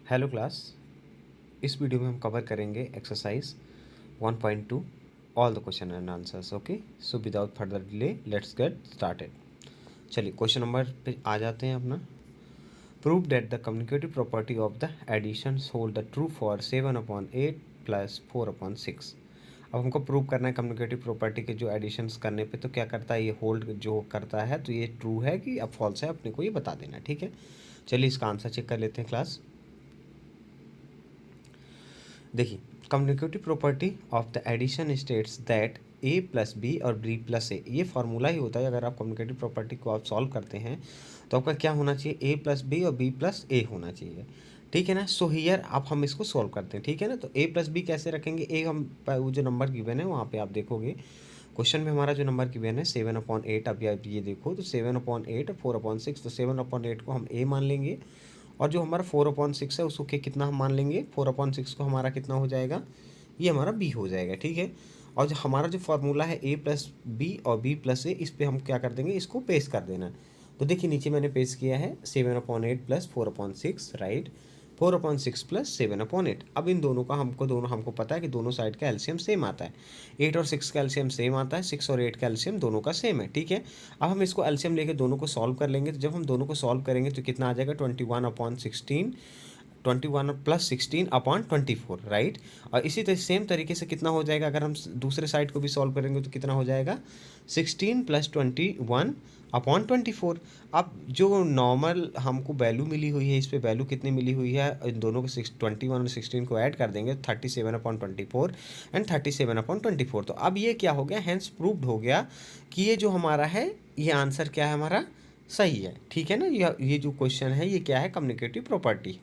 Hello class. इस video में हम कवर करेंगे exercise 1.2 all the question and answers. Okay, so without further delay let's get started. चलिए question number पे आ जाते हैं अपना। Prove that the communicative property of the addition hold the true for 7/8 plus 4/6। अब हमको प्रूव करना है कम्युनिकेटिव प्रॉपर्टी के जो एडिशंस करने पे तो क्या करता है, ये होल्ड जो करता है तो ये ट्रू है कि अब फॉल्स है, अपने को ये बता देना। ठीक है, चलिए इसका आंसर चेक कर लेते हैं क्लास। देखिए, communicative property of the addition states that A plus B और बी प्लस ए, ये फार्मूला ही होता है। अगर आप कम्युनिकेटिव प्रॉपर्टी को आप सॉल्व करते हैं तो आपका क्या होना चाहिए, ए प्लस बी और बी प्लस ए होना चाहिए। ठीक है ना। सो हियर आप हम इसको सॉल्व करते हैं। ठीक है ना, तो ए प्लस बी कैसे रखेंगे, ए हम वो जो नंबर गिवन है वहाँ पे आप देखोगे क्वेश्चन में हमारा जो नंबर गिवन है 7/8। अब ये देखो तो 7/8 और 4/6, तो 7/8 को हम ए मान लेंगे और जो हमारा 4/6 है उसको कितना हम मान लेंगे, 4/6 को हमारा कितना हो जाएगा, ये हमारा बी हो जाएगा। ठीक है, और जो हमारा जो फार्मूला है ए प्लस बी और बी प्लस ए, इस पर हम क्या कर देंगे, इसको पेस्ट कर देना। तो देखिए नीचे मैंने पेस्ट किया है 7/8 प्लस 4/6, राइट, 4/6 प्लस 7/8। अब इन दोनों का हमको पता है कि दोनों साइड का एलसीएम सेम आता है। 8 और 6 का एलसीएम सेम आता है, 6 और 8 का एलसीएम दोनों का सेम है। ठीक है, अब हम इसको एलसीएम लेके दोनों को सॉल्व कर लेंगे। तो जब हम दोनों को सॉल्व करेंगे तो कितना आ जाएगा, 21/16, 21 प्लस 16/24, राइट। और इसी तरह सेम तरीके से कितना हो जाएगा, अगर हम दूसरे साइड को भी सॉल्व करेंगे तो कितना हो जाएगा, 16 प्लस 21/24। अब जो नॉर्मल हमको वैल्यू मिली हुई है, इस पे वैल्यू कितनी मिली हुई है, इन दोनों को 21 और 16 को ऐड कर देंगे 37/24 एंड 37/24। तो अब ये क्या हो गया, हैंस प्रूव्ड हो गया कि ये जो हमारा है ये आंसर क्या है, हमारा सही है। ठीक है ना, ये जो क्वेश्चन है ये क्या है, कम्युनिकेटिव प्रॉपर्टी।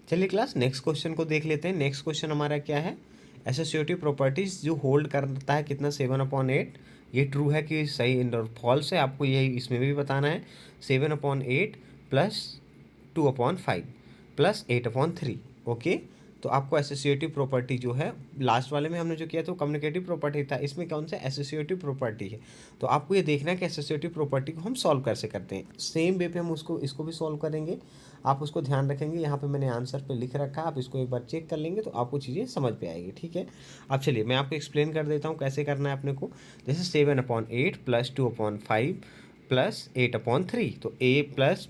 चलिए क्लास नेक्स्ट क्वेश्चन को देख लेते हैं। नेक्स्ट क्वेश्चन हमारा क्या है, एसोसिएटिव प्रॉपर्टीज जो होल्ड करता है कितना, 7/8। ये ट्रू है कि सही इन फॉल्स है, आपको यही इसमें भी बताना है। 7/8 प्लस 2/5 प्लस 8/3। ओके, तो आपको एसोसिएटिव प्रॉपर्टी जो है, लास्ट वाले में हमने जो किया था वो कम्युनिकेटिव प्रॉपर्टी था, इसमें कौन सा एसोसिएटिव प्रॉपर्टी है। तो आपको ये देखना है कि एसोसिएटिव प्रॉपर्टी को हम सॉल्व कैसे करते हैं। सेम वे पे हम इसको भी सॉल्व करेंगे। आप उसको ध्यान रखेंगे, यहाँ पे मैंने आंसर पे लिख रखा है, आप इसको एक बार चेक कर लेंगे तो आपको चीज़ें समझ पे आएगी। ठीक है, अब चलिए मैं आपको एक्सप्लेन कर देता हूँ कैसे करना है अपने को। जैसे 7/8 प्लस 2/5 प्लस 8/3, तो ए प्लस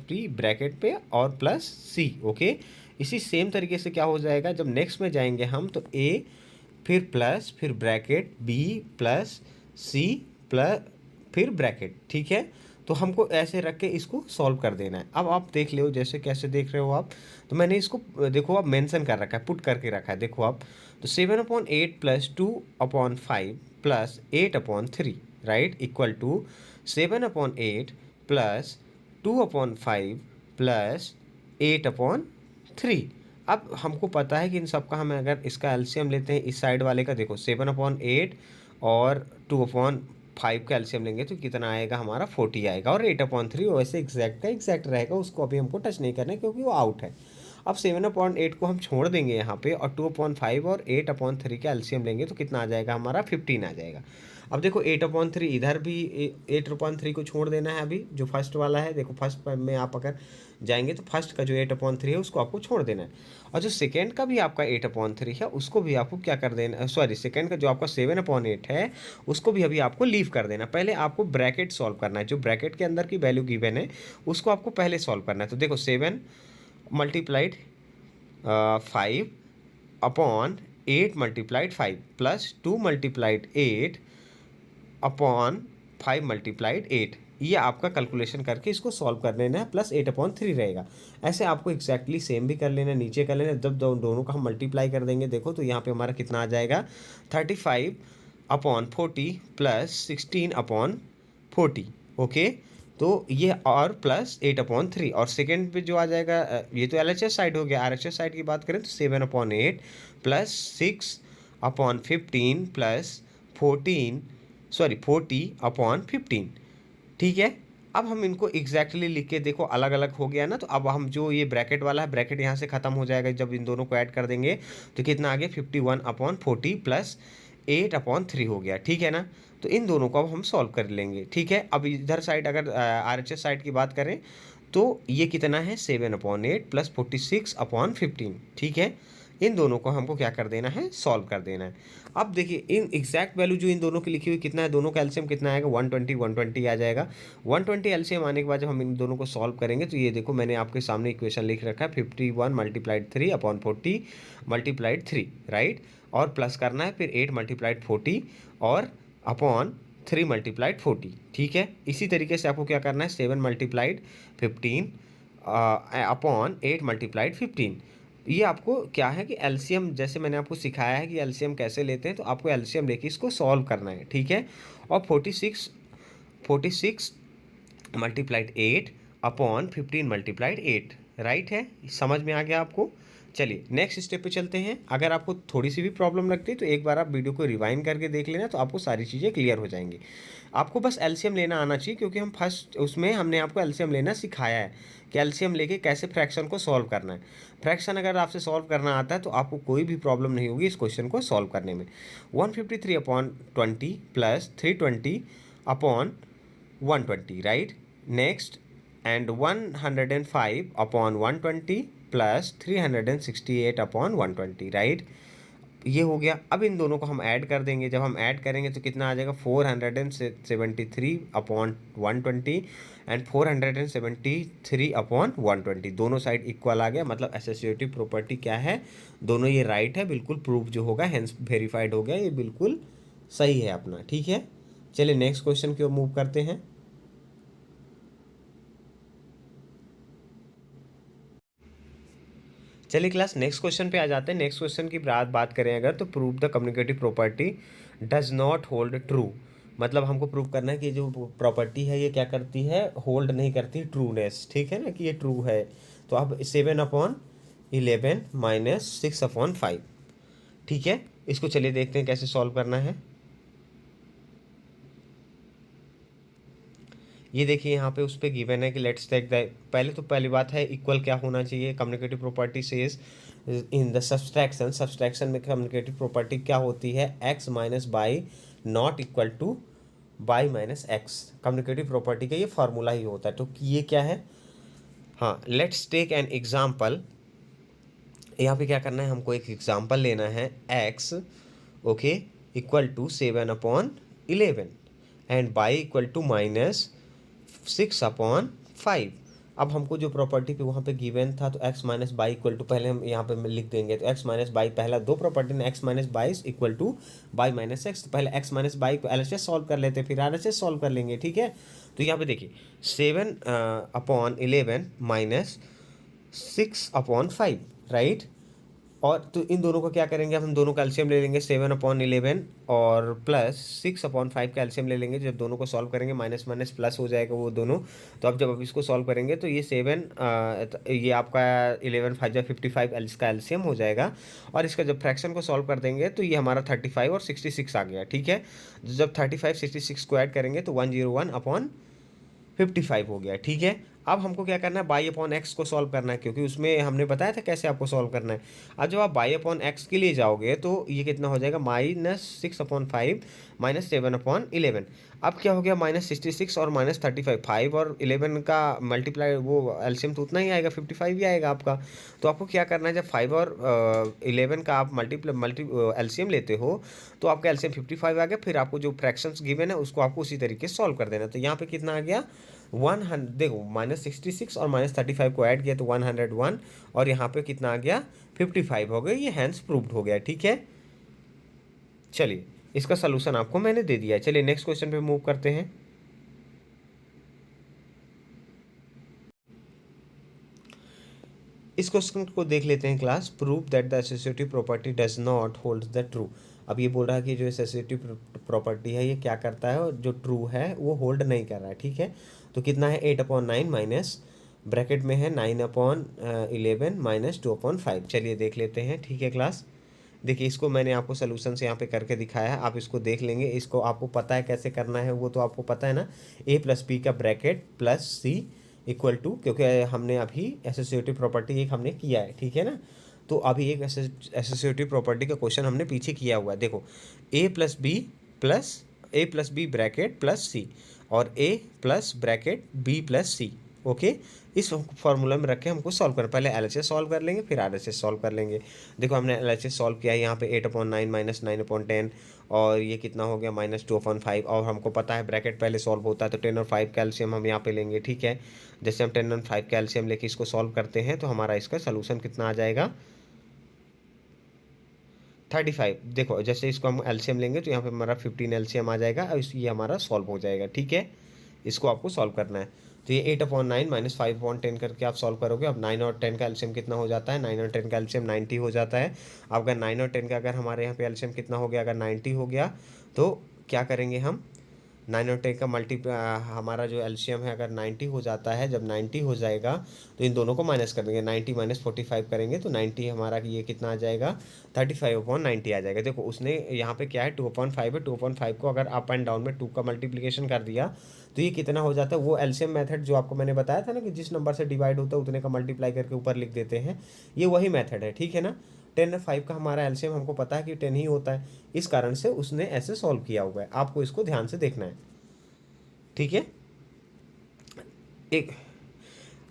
बी ब्रैकेट पे और प्लस सी। ओके, इसी सेम तरीके से क्या हो जाएगा, जब नेक्स्ट में जाएंगे हम तो ए फिर प्लस फिर bracket B plus C plus फिर ब्रैकेट। ठीक है, तो हमको ऐसे रख के इसको सॉल्व कर देना है। अब आप देख लो जैसे कैसे देख रहे हो आप, तो मैंने इसको देखो आप मेंशन कर रखा है, पुट करके रखा है, देखो आप। तो 7/8 plus 2/5 plus 8/3, right, equal to 7/8 plus 2/5 plus 8/3। अब हमको पता है कि इन सब का हमें अगर इसका एलसीएम लेते हैं, इस साइड वाले का देखो 7/8 और 2/5 का एलसीएम लेंगे तो कितना आएगा, हमारा 40 आएगा। और 8/3 वैसे एग्जैक्ट का एग्जैक्ट रहेगा, उसको अभी हमको टच नहीं करना है क्योंकि वो आउट है। अब 7/8 को हम छोड़ देंगे यहाँ पे और 2/5 और 8/3 का एलसीएम लेंगे तो कितना आ जाएगा, हमारा 15 आ जाएगा। अब देखो 8/3 इधर भी 8/3 को छोड़ देना है, अभी जो फर्स्ट वाला है देखो, फर्स्ट में आप अगर जाएंगे तो फर्स्ट का जो 8/3 है उसको आपको छोड़ देना है। और जो सेकेंड का भी आपका 8/3 है उसको भी आपको क्या कर देना, सॉरी सेकेंड का जो आपका 7/8 है उसको भी अभी आपको लीव कर देना। पहले आपको ब्रैकेट सॉल्व करना है, जो ब्रैकेट के अंदर की वैल्यू गिवन है उसको आपको पहले सॉल्व करना है। तो देखो 7 मल्टीप्लाइड 5/8 × प्लस 2 × 8/5 ये आपका कैलकुलेशन करके इसको सॉल्व कर लेना है, प्लस 8/3 रहेगा। ऐसे आपको एक्जैक्टली सेम भी कर लेना है, नीचे कर लेना है। जब दोनों का हम मल्टीप्लाई कर देंगे देखो तो यहाँ पे हमारा कितना आ जाएगा, 35/40 प्लस 16/40। ओके, तो ये और प्लस 8/3 और सेकेंड पे जो आ जाएगा, ये तो एलएचएस साइड हो गया। आरएचएस साइड की बात करें तो 7/8 प्लस 6/15 प्लस 40/15। ठीक है, अब हम इनको एग्जैक्टली लिख के देखो अलग अलग हो गया ना। तो अब हम जो ये ब्रैकेट वाला है, ब्रैकेट यहाँ से ख़त्म हो जाएगा, जब इन दोनों को ऐड कर देंगे तो कितना आ गया, 51/40 प्लस 8/3 हो गया, ठीक है ना। तो इन दोनों को अब हम सॉल्व कर लेंगे, ठीक है। अब इधर साइड अगर RHS साइड की बात करें तो ये कितना है 7/8 प्लस 46/15, ठीक है। इन दोनों को हमको क्या कर देना है, सॉल्व कर देना है। अब देखिए इन एग्जैक्ट वैल्यू जो इन दोनों की लिखी हुई कितना है, दोनों का एलसीएम कितना आएगा 120 आ जाएगा। 120 एलसीएम आने के बाद जब हम इन दोनों को सॉल्व करेंगे तो ये देखो मैंने आपके सामने इक्वेशन लिख रखा है 51 मल्टीप्लाइड 3/40 मल्टीप्लाइड 3, राइट। और प्लस करना है फिर 8 मल्टीप्लाइड 40 और अपॉन 3 मल्टीप्लाइड 40, ठीक है। इसी तरीके से आपको क्या करना है 7 मल्टीप्लाइड 15 अपॉन 8 मल्टीप्लाइड 15। ये आपको क्या है कि एलसीएम, जैसे मैंने आपको सिखाया है कि एलसीएम कैसे लेते हैं, तो आपको एलसीएम लेके इसको सॉल्व करना है, ठीक है। और 46 मल्टीप्लाइड 8 अपॉन 15 मल्टीप्लाइड 8, राइट है। समझ में आ गया आपको। चलिए नेक्स्ट स्टेप पे चलते हैं। अगर आपको थोड़ी सी भी प्रॉब्लम लगती है तो एक बार आप वीडियो को रिवाइंड करके देख लेना, तो आपको सारी चीज़ें क्लियर हो जाएंगी। आपको बस एलसीएम लेना आना चाहिए, क्योंकि हम फर्स्ट उसमें हमने आपको एलसीएम लेना सिखाया है कि एलसीएम लेके कैसे फ्रैक्शन को सॉल्व करना है। फ्रैक्शन अगर आपसे सॉल्व करना आता है तो आपको कोई भी प्रॉब्लम नहीं होगी इस क्वेश्चन को सॉल्व करने में। 153/20 plus 320 upon 120, right. Next and 105/120 plus 368/120, right. ये हो गया। अब इन दोनों को हम ऐड कर देंगे। जब हम ऐड करेंगे तो कितना आ जाएगा 473/120 एंड 473/120, दोनों साइड इक्वल आ गया। मतलब एसोसिएटिव प्रॉपर्टी क्या है, दोनों ये राइट है, बिल्कुल प्रूफ जो होगा हेंस वेरीफाइड हो गया, ये बिल्कुल सही है अपना, ठीक है। चलिए नेक्स्ट क्वेश्चन की ओर मूव करते हैं। चलिए क्लास नेक्स्ट क्वेश्चन पे आ जाते हैं। नेक्स्ट क्वेश्चन की बात करें अगर, तो prove the communicative property does not hold true. मतलब हमको प्रूव करना है कि जो प्रॉपर्टी है ये क्या करती है, होल्ड नहीं करती ट्रूनेस, ठीक है ना, कि ये ट्रू है। तो अब 7/11 माइनस 6/5, ठीक है। इसको चलिए देखते हैं कैसे सॉल्व करना है। ये देखिए यहाँ पे उस पर गिवन है कि लेट्स टेक द, पहली बात है इक्वल क्या होना चाहिए। Communicative property says in the subtraction में कम्युनिकेटिव प्रॉपर्टी क्या होती है, x minus by not equal two by minus x. Communicative property का ये फार्मूला ही होता है। तो ये क्या है, हाँ, लेट्स टेक एन एग्जाम्पल। यहाँ पे क्या करना है, हमको एक एग्जाम्पल लेना है x okay equal to 7/11 and y equal to minus 6/5। अब हमको जो प्रॉपर्टी पे वहाँ पे गिवन था तो x minus y equal to, पहले हम यहाँ पे लिख देंगे तो x माइनस बाई, पहला दो प्रॉपर्टी में x minus y equal two by minus x. तो पहले x माइनस बाई को LHS सॉल्व कर लेते हैं, फिर RHS सॉल्व कर लेंगे, ठीक है। तो यहाँ पे देखिए 7/11 माइनस 6/5, राइट। और तो इन दोनों को क्या करेंगे, हम दोनों का एलसीएम ले लेंगे 7/11 और प्लस 6/5 का एलसीएम ले लेंगे। जब दोनों को सॉल्व करेंगे माइनस माइनस प्लस हो जाएगा वो दोनों। तो अब जब आप इसको सॉल्व करेंगे तो ये 7 ये आपका 11 5 55 इसका एलसीएम हो जाएगा। और इसका जब फ्रैक्शन को सॉल्व कर देंगे तो ये हमारा 35 और 66 आ गया, ठीक है। जब 35 66 को ऐड करेंगे तो 101/55 हो गया, ठीक है। अब हमको क्या करना है, बाई अपॉन एक्स को सॉल्व करना है, क्योंकि उसमें हमने बताया था कैसे आपको सॉल्व करना है। अब जब आप बाई अपॉन एक्स के लिए जाओगे तो ये कितना हो जाएगा, -6/5 माइनस 7/11। अब क्या हो गया, -66 और -35, 5 और 11 का मल्टीप्लाई वो एलसीएम तो उतना ही आएगा, 55 ही आएगा आपका। तो आपको क्या करना है, जब 5 और 11 का आप एलसीएम लेते हो तो आपका एलसीएम 55 आ गया। फिर आपको जो फ्रैक्शंस गिवन है उसको आपको उसी तरीके से सॉल्व कर देना। तो यहाँ पे कितना आ गया 100, देखो -66 और -35 को ऐड किया तो 101 और यहाँ पे कितना आ गया 55 हो गया। ये हैंस प्रूव्ड हो गया, ठीक है। चलिए इसका सलूशन आपको मैंने दे दिया है। चलिए नेक्स्ट क्वेश्चन पे मूव करते हैं। इस क्वेश्चन को देख लेते हैं class. Prove that the associative property does not hold the true. अब ये बोल रहा है कि जो एसोसिएटिव प्रॉपर्टी है ये क्या करता है, और जो ट्रू है वो होल्ड नहीं कर रहा है, ठीक है। तो कितना है 8/9 माइनस ब्रैकेट में है 9/11 माइनस 2/5। चलिए देख लेते हैं, ठीक है क्लास। देखिए इसको मैंने आपको सोल्यूशन से यहाँ पे करके दिखाया है, आप इसको देख लेंगे। इसको आपको पता है कैसे करना है, वो तो आपको पता है ना, a प्लस बी का bracket plus c equal to, क्योंकि हमने अभी एसोसिएटिव प्रॉपर्टी एक हमने किया है, ठीक है ना। तो अभी एक एसोसिएटिव प्रॉपर्टी का क्वेश्चन हमने पीछे किया हुआ है। देखो ए प्लस बी ब्रैकेट प्लस सी और ए प्लस ब्रैकेट बी प्लस सी। ओके, इस फॉर्मूला में रख के हमको सॉल्व करना, पहले एलएचएस सॉल्व कर लेंगे फिर आरएचएस सॉल्व कर लेंगे। देखो हमने एलएचएस सॉल्व किया है, यहाँ पे 8/9 माइनस 9/10 और ये कितना हो गया -2/5, और हमको पता है ब्रैकेट पहले सॉल्व होता है तो 10 और 5 कैल्शियम हम यहाँ पे लेंगे। ठीक है, जैसे हम 10 और 5 कैल्शियम लेके इसको सॉल्व करते हैं तो हमारा इसका सोल्यूशन कितना आ जाएगा 35। देखो जैसे इसको हम एलसीएम लेंगे तो यहाँ पे हमारा 15 एलसीएम आ जाएगा और ये हमारा सॉल्व हो जाएगा। ठीक है, इसको आपको सॉल्व करना है। तो ये 8/9 माइनस 5/10 करके आप सॉल्व करोगे। अब 9 और 10 का एलसीएम कितना हो जाता है, 9 और 10 का एलसीएम 90 हो जाता है। अब अगर 9 और 10 का अगर हमारे यहाँ पे एलसीएम कितना हो गया, अगर 90 हो गया तो क्या करेंगे हम 9 और 10 का हमारा जो एलसीएम है अगर 90 हो जाता है, जब 90 हो जाएगा तो इन दोनों को माइनस कर देंगे, 90 माइनस 45 करेंगे तो 90 हमारा ये कितना आ जाएगा 35/90 आ जाएगा। देखो उसने यहाँ पे क्या है 2/5 है, 2/5 को अगर अप एंड डाउन में 2 का मल्टीप्लिकेशन कर दिया तो ये कितना हो जाता है, वो एलसीएम मेथड जो आपको मैंने बताया था ना कि जिस नंबर से डिवाइड होता है उतने का मल्टीप्लाई करके ऊपर लिख देते हैं, ये वही मेथड है। ठीक है ना, 10 और 5 का हमारा एलसीएम हमको पता है कि 10 ही होता है, इस कारण से उसने ऐसे सॉल्व किया हुआ है। आपको इसको ध्यान से देखना है। ठीक है, एक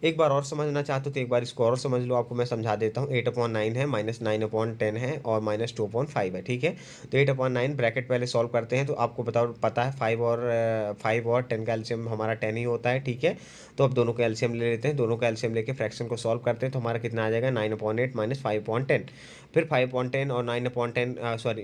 एक बार और समझना चाहते हो तो एक बार इसको और समझ लो, आपको मैं समझा देता हूँ। 8/9 है माइनस 9/10 है और माइनस 2/5 है। ठीक है, तो 8/9 ब्रैकेट पहले सॉल्व करते हैं तो आपको पता है 5 और 10 का एलसीएम हमारा 10 ही होता है। ठीक है, तो अब दोनों का एलसीएम ले लेते हैं, दोनों का एलसीएम लेके फ्रैक्शन को सॉल्व करते हैं तो हमारा कितना आ जाएगा 9/8 माइनस 5/10। फिर 5/10 और 9/10 सॉरी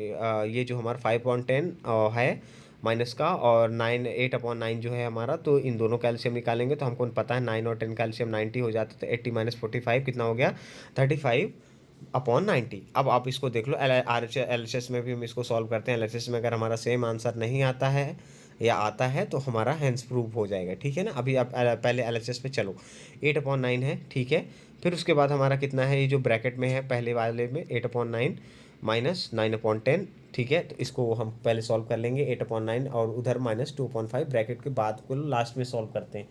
ये जो हमारा 5/10 है माइनस का और 8/9 जो है हमारा, तो इन दोनों कैल्शियम निकालेंगे तो हमको पता है 9 और 10 कैल्शियम 90 हो जाता है, तो 80 माइनस 45 कितना हो गया 35/90। अब आप इसको देख लो, एलएचएस में भी हम इसको सॉल्व करते हैं। एलएचएस में अगर हमारा सेम आंसर नहीं आता है या आता है तो हमारा हैंस प्रूफ हो जाएगा। ठीक है ना, अभी आप पहले एलएचएस पे चलो, 8/9 है। ठीक है, फिर उसके बाद हमारा कितना है, ये जो ब्रैकेट में है पहले वाले में 8/9 माइनस 9/10। ठीक है, तो इसको हम पहले सॉल्व कर लेंगे 8/9 और उधर -2/5 ब्रैकेट के बाद को लास्ट में सॉल्व करते हैं।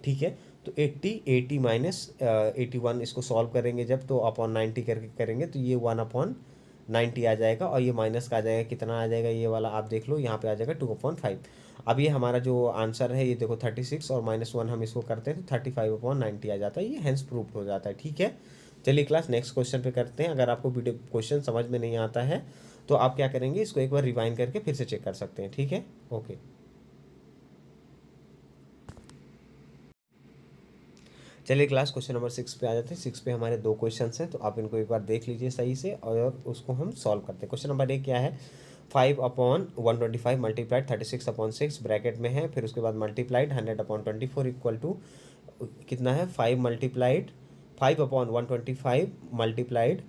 ठीक है, तो 80 माइनस 81 इसको सॉल्व करेंगे जब, तो अपॉन 90 करके करेंगे तो ये 1/90 आ जाएगा और ये माइनस का आ जाएगा, कितना आ जाएगा ये वाला आप देख लो, यहाँ पे आ जाएगा 2/5। अब ये हमारा जो आंसर है ये देखो 36 और -1 हम इसको करते हैं तो 35/90 आ जाता है, ये हेंस प्रूफ हो जाता है। ठीक है, चलिए क्लास नेक्स्ट क्वेश्चन पे करते हैं। अगर आपको वीडियो क्वेश्चन समझ में नहीं आता है तो आप क्या करेंगे, इसको एक बार रिवाइंड करके फिर से चेक कर सकते हैं। ठीक है, ओके। चलिए क्लास क्वेश्चन नंबर 6 पे आ जाते हैं। 6 पे हमारे 2 क्वेश्चन हैं तो आप इनको एक बार देख लीजिए सही से और उसको हम सॉल्व करते हैं। क्वेश्चन नंबर 1 क्या है, 5/125 मल्टीप्लाइड 36/6 ब्रैकेट में है, फिर उसके बाद मल्टीप्लाइड 100/24 इक्वल टू कितना है 5/125 मल्टीप्लाइड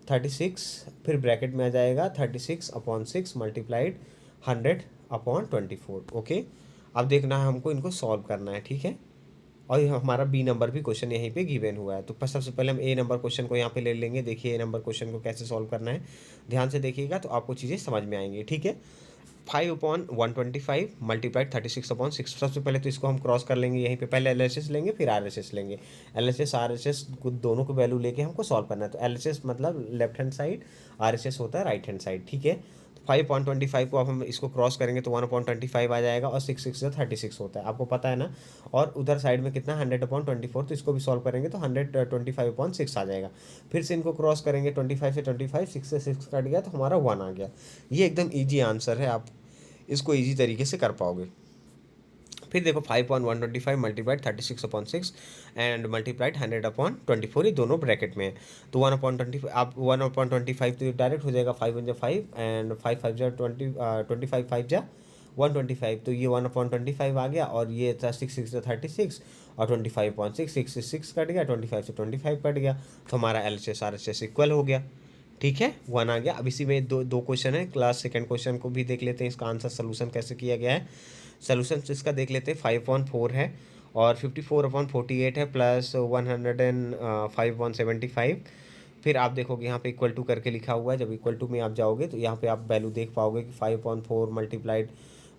36, फिर ब्रैकेट में आ जाएगा 36/6 मल्टीप्लाइड 100/24। ओके, अब देखना है हमको, इनको सॉल्व करना है। ठीक है, और ये हमारा बी नंबर भी क्वेश्चन यहीं पे गिवन हुआ है, तो सबसे पहले हम ए नंबर क्वेश्चन को यहाँ पे ले लेंगे। देखिए ए नंबर क्वेश्चन को कैसे सॉल्व करना है, ध्यान से देखिएगा तो आपको चीज़ें समझ में आएंगी। ठीक है, 5/125 मल्टीप्लाइड 36/6। सबसे पहले तो इसको हम क्रॉस कर लेंगे यहीं पे, पहले एलएचएस लेंगे फिर आरएचएस लेंगे। एलएचएस आरएचएस दोनों को वैल्यू लेके हमको सॉल्व करना है, तो एलएचएस मतलब लेफ्ट हैंड साइड, आरएचएस होता है राइट हैंड साइड। ठीक है, 5/25 को अब हम इसको क्रॉस करेंगे तो 1/25 आ जाएगा और 6 36 होता है, आपको पता है ना। और उधर साइड में कितना 100/24, तो इसको भी सॉल्व करेंगे तो 125/6 आ जाएगा। फिर से इनको क्रॉस करेंगे 25 से 25, 6 से 6 कट गया तो हमारा 1 आ गया। ये एकदम ईजी आंसर है, आप इसको ईजी तरीके से कर पाओगे। फिर देखो 5/125 मल्टीप्लाइड 36/6 एंड मल्टीप्लाइड 100/24, ये दोनों ब्रैकेट में है, तो 1/25 आप 1/25 तो डायरेक्ट हो जाएगा, 5 1 5 एंड 5 5 जा 20 25 5 जा 125, तो ये 1/25 आ गया और ये था 6 6 36 और 25/6, 6 से 6 कट गया, 25 से 25 कट गया, तो हमारा एलएचएस आरएचएस इक्वल हो गया। ठीक है, 1 आ गया। अब इसी में दो क्वेश्चन है, क्लास सेकंड क्वेश्चन को भी देख लेते हैं, इसका आंसर सोल्यूशन कैसे किया गया है। सोल्यूशन इसका देख लेते हैं, 5/4 है और 54/48 है प्लस 105/175। फिर आप देखोगे यहाँ पे इक्वल टू करके लिखा हुआ है, जब इक्वल टू में आप जाओगे तो यहाँ पे आप वैल्यू देख पाओगे कि 5/4 मल्टीप्लाइड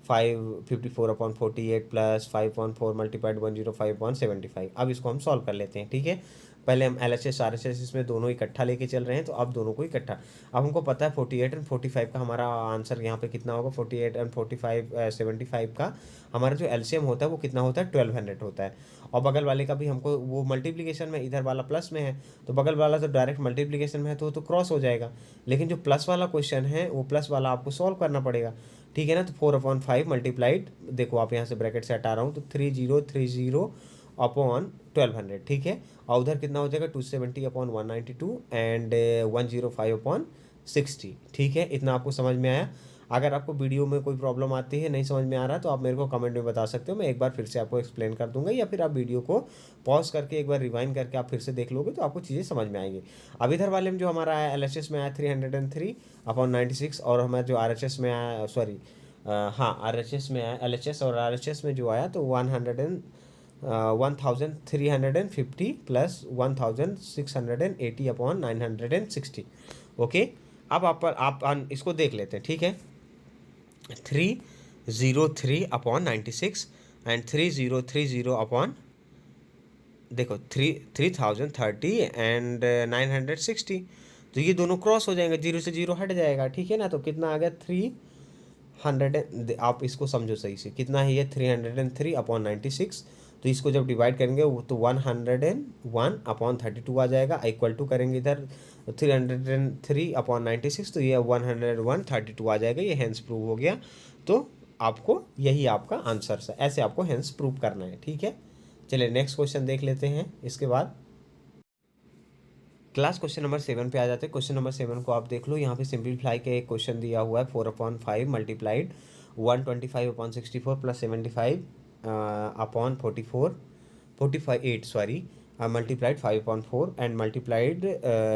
54/48 प्लस 5/4 मल्टीप्लाइड 105/175। अब इसको हम सॉल्व कर लेते हैं। ठीक है, पहले हम LHS RHS इसमें दोनों इकट्ठा लेके चल रहे हैं, तो अब दोनों को इकट्ठा। अब हमको पता है 48 एंड 45 का हमारा आंसर यहाँ पे कितना होगा, 48 एंड 45 75 का हमारा जो LCM होता है वो कितना होता है, 1200 होता है। और बगल वाले का भी हमको वो मल्टीप्लिकेशन में, इधर वाला प्लस में है तो बगल वाला तो डायरेक्ट मल्टीप्लिकेशन में है तो क्रॉस हो जाएगा। लेकिन जो प्लस वाला क्वेश्चन है वो प्लस वाला आपको सॉल्व करना पड़ेगा, ठीक है ना। तो 4/5 मल्टीप्लाइड, देखो आप यहाँ से ब्रैकेट से हटा रहा हूँ, तो 3030 अपॉन 1200, ठीक है। और उधर कितना हो जाएगा, 270/192 एंड 105/60, ठीक है। इतना आपको समझ में आया। अगर आपको वीडियो में कोई प्रॉब्लम आती है, नहीं समझ में आ रहा, तो आप मेरे को कमेंट में बता सकते हो, मैं एक बार फिर से आपको एक्सप्लेन कर दूंगा, या फिर आप वीडियो को पॉज करके एक बार रिवाइंड करके आप फिर से देख लोगे तो आपको चीज़ें समझ में आएंगी। अब इधर वाले में जो हमारा आया LHS में आया 303/96, और हमारा जो RHS में आया, सॉरी हाँ RHS में आया, LHS और RHS में जो आया तो 1350 प्लस 1680/960, ओके। अब आप इसको देख लेते हैं, ठीक है। 303/96 एंड 3030 देखो 3030 एंड 960, तो ये दोनों क्रॉस हो जाएंगे, 0 से 0 हट जाएगा, ठीक है ना। तो कितना आ गया 300, आप इसको समझो सही से, कितना है ये 303/96। तो इसको जब डिवाइड करेंगे वो तो 101/32 आ जाएगा, इक्वल टू करेंगे इधर 303/96, तो ये 101/32 आ जाएगा, ये हैंस प्रूव हो गया। तो आपको यही आपका आंसर है, ऐसे आपको हैंस प्रूव करना है, ठीक है। चलिए नेक्स्ट क्वेश्चन देख लेते हैं। इसके बाद क्लास क्वेश्चन नंबर 7 पे आ जाते हैं। क्वेश्चन नंबर 7 को आप देख लो, यहाँ पे सिंप्लीफाई का एक क्वेश्चन दिया हुआ है, 4/5 multiplied 125/64 plus 75/44 45 sorry multiplied 5/4 and multiplied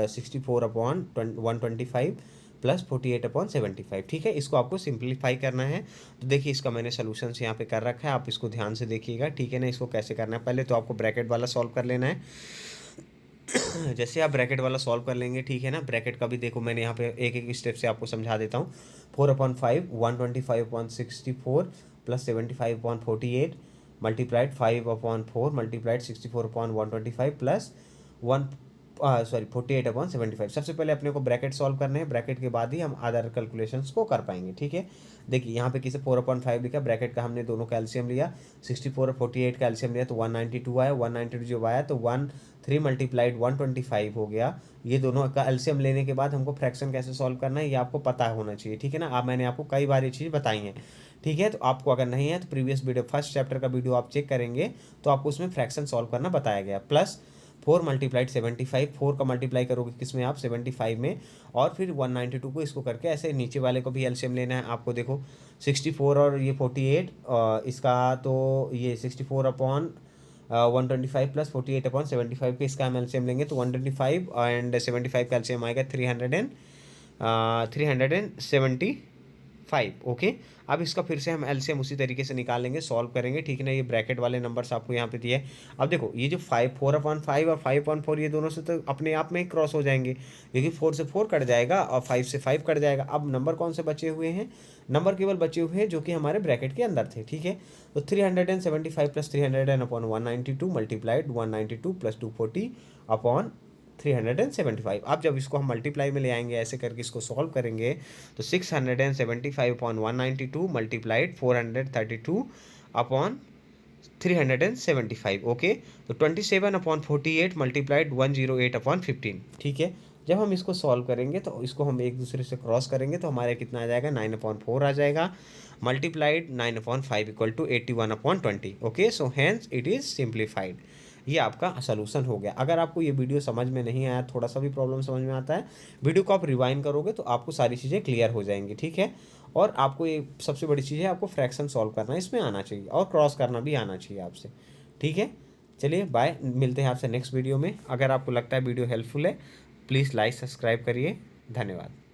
64/125 plus 48/75, ठीक है। इसको आपको सिंप्लीफाई करना है। तो देखिए इसका मैंने सोल्यूशंस यहाँ पे कर रखा है, आप इसको ध्यान से देखिएगा, ठीक है ना। इसको कैसे करना है, पहले तो आपको ब्रैकेट वाला सॉल्व कर लेना है। जैसे आप ब्रैकेट वाला सॉल्व कर लेंगे, ठीक है ना। ब्रैकेट का भी देखो मैंने यहाँ पे एक एक स्टेप से आपको समझा देता हूँ। 4/5 125/64 प्लस 75/48 मल्टीप्लाइड 5/4 मल्टीप्लाइड 64/125 प्लस 48/75। सबसे पहले अपने को ब्रैकेट सॉल्व करने हैं, ब्रैकेट के बाद ही हम अदर कैलकुलेशंस को कर पाएंगे, ठीक है। देखिए यहाँ पे किसे 4/5 लिखा, ब्रैकेट का हमने दोनों कैल्शियम लिया, 64 और 48 कैल्शियम लिया तो 192 आया, 192 जो आया तो 3 मल्टीप्लाइड 125 हो गया। ये दोनों का एलसीएम लेने के बाद हमको फ्रैक्शन कैसे सॉल्व करना है ये आपको पता होना चाहिए, ठीक है ना। मैंने आपको कई बार ये चीज़ बताई है, ठीक है। तो आपको अगर नहीं है तो प्रीवियस वीडियो फर्स्ट चैप्टर का वीडियो आप चेक करेंगे तो आपको उसमें फ्रैक्शन सॉल्व करना बताया गया। प्लस 4 मल्टीप्लाइड 75, 4 का मल्टीप्लाई करोगे किसमें आप 75 में, और फिर 192 को इसको करके ऐसे नीचे वाले को भी एलसीएम लेना है आपको। देखो 64 और ये 48 इसका, तो ये 64/125 प्लस 48/75 के इसका हम एलसीएम लेंगे तो 125 एंड 75 का एलसीएम आएगा 375, ओके। अब इसका फिर से हम एलसीएम उसी तरीके से निकालेंगे, सॉल्व करेंगे, ठीक है ना। ये ब्रैकेट वाले नंबर्स आपको यहाँ पे दिए। अब देखो ये जो 4/5 और 5/4 ये दोनों से तो अपने आप में ही क्रॉस हो जाएंगे, क्योंकि 4 से 4 कट जाएगा और 5 से 5 कट जाएगा। अब नंबर कौन से बचे हुए हैं, नंबर केवल बचे हुए हैं जो कि हमारे ब्रैकेट के अंदर थे, ठीक है। तो 375 प्लस 300/192 मल्टीप्लाइड 192 प्लस 240/375। अब जब इसको हम मल्टीप्लाई में ले आएंगे ऐसे करके इसको सॉल्व करेंगे तो 675/192 मल्टीप्लाइड 432/375, ओके। तो 27/48 मल्टीप्लाइड 108/15, ठीक है। जब हम इसको सॉल्व करेंगे तो इसको हम एक दूसरे से क्रॉस करेंगे तो हमारे कितना आ जाएगा 9/4 आ जाएगा, multiplied 9/5 equal to 81/20, okay. So hence it is simplified. ये आपका सोल्यूशन हो गया। अगर आपको ये वीडियो समझ में नहीं आया, थोड़ा सा भी प्रॉब्लम समझ में आता है, वीडियो को आप रिवाइंड करोगे तो आपको सारी चीज़ें क्लियर हो जाएंगी, ठीक है। और आपको ये सबसे बड़ी चीज़ है, आपको फ्रैक्शन सॉल्व करना इसमें आना चाहिए और क्रॉस करना भी आना चाहिए आपसे, ठीक है। चलिए बाय, मिलते हैं आपसे नेक्स्ट वीडियो में। अगर आपको लगता है वीडियो हेल्पफुल है प्लीज़ लाइक सब्सक्राइब करिए, धन्यवाद।